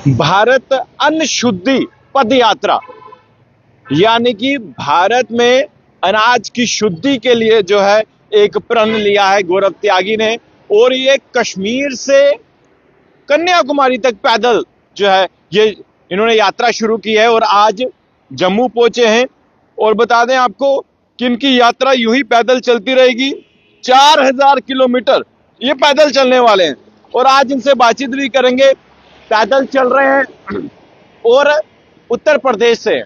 भारत अन्न शुद्धि पद यात्रा, यानी कि भारत में अनाज की शुद्धि के लिए जो है एक प्रण लिया है गौरव त्यागी ने। और ये कश्मीर से कन्याकुमारी तक पैदल जो है ये इन्होंने यात्रा शुरू की है और आज जम्मू पहुंचे हैं। और बता दें आपको कि इनकी यात्रा यूं ही पैदल चलती रहेगी। 4000 किलोमीटर ये पैदल चलने वाले हैं और आज इनसे बातचीत भी करेंगे। पैदल चल रहे हैं और उत्तर प्रदेश से।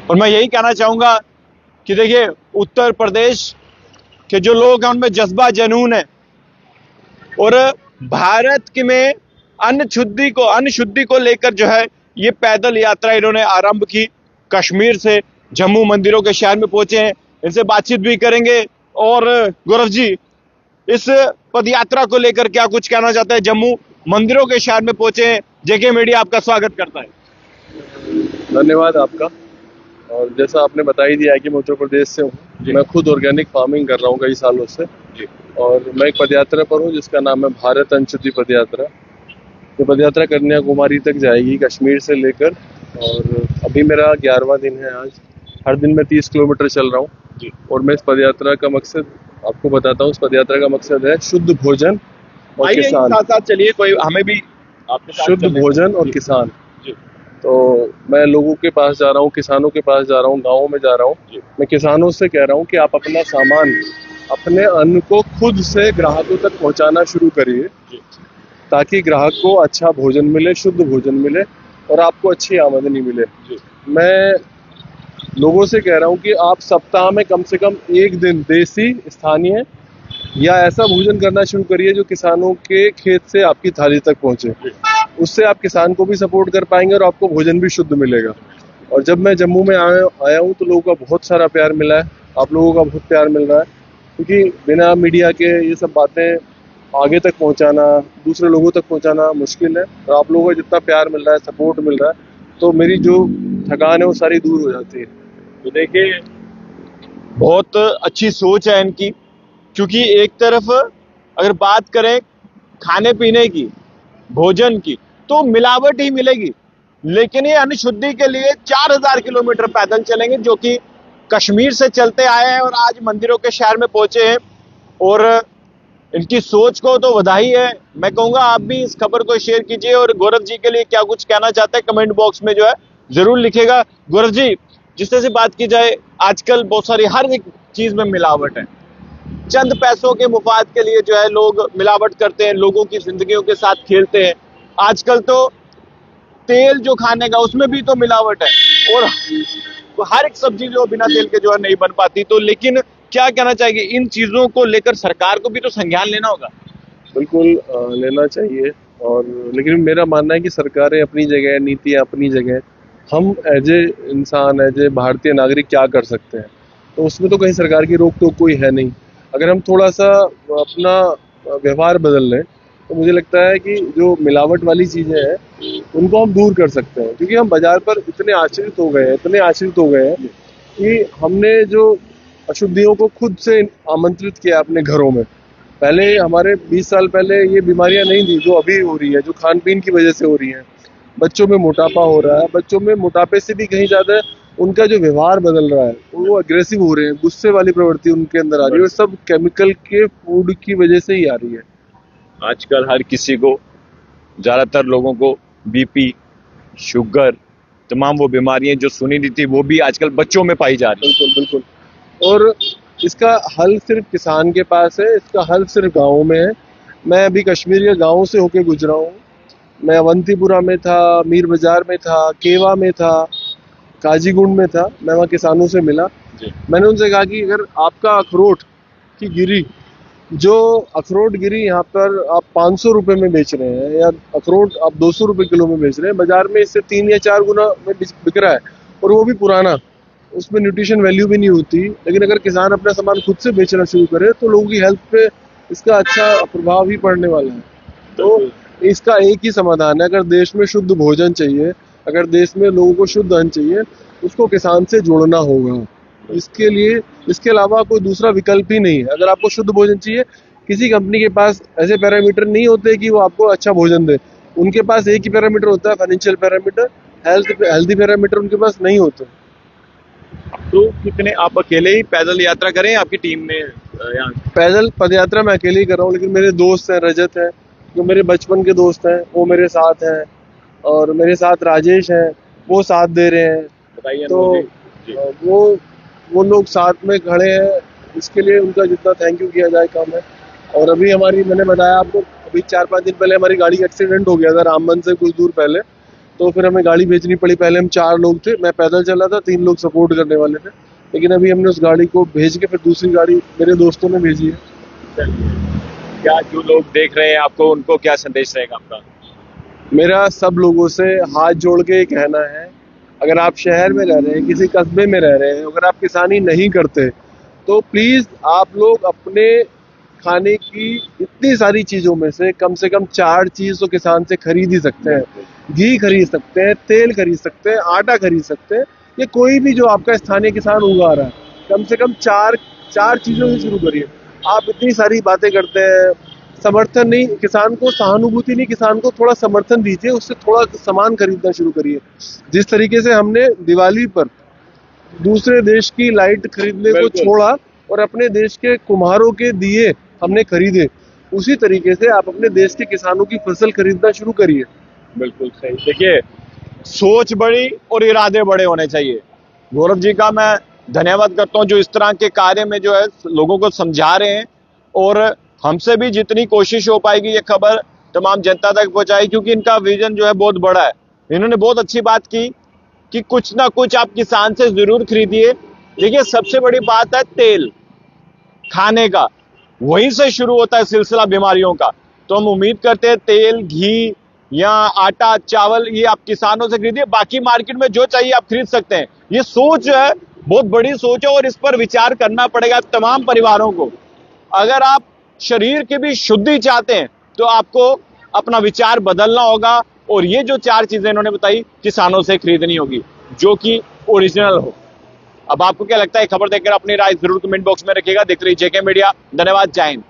और मैं यही कहना चाहूंगा कि देखिए, उत्तर प्रदेश के जो लोग हैं उनमें जज्बा जुनून है और भारत के में अन्न शुद्धि को लेकर जो है ये पैदल यात्रा इन्होंने आरंभ की। कश्मीर से जम्मू मंदिरों के शहर में पहुंचे हैं, इनसे बातचीत भी करेंगे। और गौरव जी, इस पद यात्रा को लेकर क्या कुछ कहना चाहते हैं? जम्मू मंदिरों के शहर में पहुंचे हैं, जेके मीडिया आपका स्वागत करता है। धन्यवाद आपका। और जैसा आपने बता ही दिया है कि मैं उत्तर प्रदेश से हूँ। मैं खुद ऑर्गेनिक फार्मिंग कर रहा हूँ कई सालों से जी। और मैं एक पदयात्रा पर हूँ जिसका नाम है भारत अन्न शुद्धि पदयात्रा। ये पदयात्रा कन्याकुमारी तक जाएगी, कश्मीर से लेकर। और अभी मेरा 11वां दिन है आज। हर दिन मैं 30 किलोमीटर चल रहा हूँ। और मैं इस पदयात्रा का मकसद आपको बताता हूँ। इस पदयात्रा का मकसद है शुद्ध भोजन और किसान। साथ चलिए, कोई हमें भी शुद्ध भोजन और किसान। तो मैं लोगों के पास जा रहा हूँ, किसानों के पास जा रहा हूँ, गाँवों में जा रहा हूँ। मैं किसानों से कह रहा हूँ कि आप अपना सामान, अपने अन्न को खुद से ग्राहकों तक पहुँचाना शुरू करिए, ताकि ग्राहक को अच्छा भोजन मिले, शुद्ध भोजन मिले और आपको अच्छी आमदनी मिले। मैं लोगों से कह रहा हूँ कि आप सप्ताह में कम से कम एक दिन देसी, स्थानीय या ऐसा भोजन करना शुरू करिए जो किसानों के खेत से आपकी थाली तक पहुँचे। उससे आप किसान को भी सपोर्ट कर पाएंगे और आपको भोजन भी शुद्ध मिलेगा। और जब मैं जम्मू में आया हूँ तो लोगों का बहुत सारा प्यार मिला है। आप लोगों का बहुत प्यार मिल रहा है, क्योंकि बिना मीडिया के ये सब बातें आगे तक पहुँचाना, दूसरे लोगों तक पहुँचाना मुश्किल है। और आप लोगों का जितना प्यार मिल रहा है, सपोर्ट मिल रहा है, तो मेरी जो थकान है वो सारी दूर हो जाती है। तो देखिए, बहुत अच्छी सोच है इनकी, क्योंकि एक तरफ अगर बात करें खाने पीने की, भोजन की, तो मिलावट ही मिलेगी, लेकिन ये अन्न शुद्धि के लिए 4000 किलोमीटर पैदल चलेंगे, जो कि कश्मीर से चलते आए हैं और आज मंदिरों के शहर में पहुंचे हैं। और इनकी सोच को तो बधाई है। मैं कहूंगा आप भी इस खबर को शेयर कीजिए और गौरव जी के लिए क्या कुछ कहना चाहते हैं कमेंट बॉक्स में जो है जरूर लिखेगा। गौरव जी, जिस तरह से बात की जाए, आजकल बहुत सारी हर एक चीज में मिलावट है। चंद पैसों के मुफाद के लिए जो है लोग मिलावट करते हैं, लोगों की जिंदगियों के साथ खेलते हैं। आजकल तो तेल जो खाने का उसमें भी तो मिलावट है और हर एक सब्जी जो बिना तेल के जो है नहीं बन पाती। तो लेकिन क्या कहना चाहिए, इन चीजों को लेकर सरकार को भी तो संज्ञान लेना होगा। बिल्कुल लेना चाहिए। और लेकिन मेरा मानना है कि सरकारें अपनी जगह, नीतियाँ अपनी जगह, हम एज ए इंसान, एज ए भारतीय नागरिक क्या कर सकते हैं, तो उसमें तो कहीं सरकार की रोक टोक कोई है नहीं। अगर हम थोड़ा सा अपना व्यवहार बदल लें तो मुझे लगता है कि जो मिलावट वाली चीज़ें हैं उनको हम दूर कर सकते हैं। क्योंकि हम बाजार पर इतने आश्रित हो गए हैं कि हमने जो अशुद्धियों को खुद से आमंत्रित किया अपने घरों में। पहले हमारे 20 साल पहले ये बीमारियां नहीं थी जो अभी हो रही है, जो खान पीन की वजह से हो रही हैं। बच्चों में मोटापा हो रहा है, बच्चों में मोटापे से भी कहीं ज़्यादा उनका जो व्यवहार बदल रहा है, वो अग्रेसिव हो रहे हैं, गुस्से वाली प्रवृत्ति उनके अंदर आ रही है। और सब केमिकल के फूड की वजह से ही आ रही है। आजकल हर किसी को, ज्यादातर लोगों को बीपी, शुगर, तमाम वो बीमारियां जो सुनी नहीं थी वो भी आजकल बच्चों में पाई जा रही है। बिल्कुल बिल्कुल। और इसका हल सिर्फ किसान के पास है, इसका हल सिर्फ गाँव में है। मैं अभी कश्मीर के गाँव से होके गुजरा हूँ। मैं अवंतीपुरा में था, मीर बाजार में था, केवा में था, काजीगुंड में था। मैं वहाँ किसानों से मिला। मैंने उनसे कहा कि अगर आपका अखरोट की गिरी, जो अखरोट गिरी यहाँ पर आप 500 रुपये में बेच रहे हैं, या अखरोट आप 200 रुपये किलो में बेच रहे हैं, बाजार में इससे 3 या 4 गुना में बिक रहा है, और वो भी पुराना, उसमें न्यूट्रिशन वैल्यू भी नहीं होती। लेकिन अगर किसान अपना सामान खुद से बेचना शुरू करे तो लोगों की हेल्थ पे इसका अच्छा प्रभाव ही पड़ने वाला है। तो इसका एक ही समाधान है, अगर देश में शुद्ध भोजन चाहिए, अगर देश में लोगों को शुद्ध अन्न चाहिए, उसको किसान से जोड़ना होगा। इसके लिए, इसके अलावा कोई दूसरा विकल्प ही नहीं है। अगर आपको शुद्ध भोजन चाहिए, किसी कंपनी के पास ऐसे पैरामीटर नहीं होते कि वो आपको अच्छा भोजन दे। उनके पास एक ही पैरामीटर होता है, फाइनेंशियल पैरामीटर। हेल्थी पैरामीटर उनके पास नहीं होते। तो कितने आप अकेले ही पैदल यात्रा करें, आपकी टीम में यहाँ? पैदल पद यात्रा मैं अकेले ही कर रहा हूँ, लेकिन मेरे दोस्त हैं, रजत है, जो मेरे बचपन के दोस्त हैं, वो मेरे साथ हैं, और मेरे साथ राजेश हैं, वो साथ दे रहे हैं। बताइए तो जी। वो लोग साथ में खड़े हैं, इसके लिए उनका जितना थैंक यू किया जाए कम है। और अभी हमारी, मैंने बताया आपको, अभी 4-5 दिन पहले हमारी गाड़ी का एक्सीडेंट हो गया था रामबन से कुछ दूर पहले, तो फिर हमें गाड़ी भेजनी पड़ी। पहले हम 4 लोग थे, मैं पैदल चला था, 3 लोग सपोर्ट करने वाले थे, लेकिन अभी हमने उस गाड़ी को भेज के फिर दूसरी गाड़ी मेरे दोस्तों ने भेजी है। क्या जो लोग देख रहे हैं आपको, उनको क्या संदेश रहेगा आपका? मेरा सब लोगों से हाथ जोड़ के ये कहना है, अगर आप शहर में रह रहे हैं, किसी कस्बे में रह रहे हैं, अगर आप किसानी नहीं करते, तो प्लीज आप लोग अपने खाने की इतनी सारी चीजों में से कम 4 चीज तो किसान से खरीद ही सकते हैं। घी खरीद सकते हैं, तेल खरीद सकते हैं, आटा खरीद सकते हैं, ये कोई भी जो आपका स्थानीय किसान उगा रहा है, कम से कम चार चीजों से शुरू करिए। आप इतनी सारी बातें करते हैं, समर्थन नहीं, किसान को सहानुभूति नहीं, किसान को थोड़ा समर्थन दीजिए, उससे थोड़ा सामान खरीदना शुरू करिए। जिस तरीके से हमने दिवाली पर दूसरे देश की लाइट खरीदने को छोड़ा और अपने देश के कुम्हारों के दिए हमने खरीदे, उसी तरीके से आप अपने देश के किसानों की फसल खरीदना शुरू करिए। बिल्कुल सही। देखिए, सोच बड़ी और इरादे बड़े होने चाहिए। गौरव जी का मैं धन्यवाद करता हूं, जो इस तरह के कार्य में जो है लोगों को समझा रहे हैं, और हमसे भी जितनी कोशिश हो पाएगी ये खबर तमाम जनता तक पहुंचाई, क्योंकि इनका विजन जो है बहुत बड़ा है। इन्होंने बहुत अच्छी बात की कि कुछ ना कुछ आप किसान से जरूर खरीदिए। देखिए, सबसे बड़ी बात है तेल खाने का, वहीं से शुरू होता है सिलसिला बीमारियों का। तो हम उम्मीद करते हैं तेल, घी या आटा, चावल, ये आप किसानों से खरीदिए। बाकी मार्केट में जो चाहिए आप खरीद सकते हैं। ये सोच जो है बहुत बड़ी सोच है, और इस पर विचार करना पड़ेगा तमाम परिवारों को। अगर आप शरीर की भी शुद्धि चाहते हैं तो आपको अपना विचार बदलना होगा, और ये जो 4 चीजें इन्होंने बताई, किसानों से खरीदनी होगी, जो कि ओरिजिनल हो। अब आपको क्या लगता है? खबर देखकर अपनी राय जरूर कमेंट बॉक्स में रखिएगा। देख रही जेके मीडिया। धन्यवाद। जय हिंद।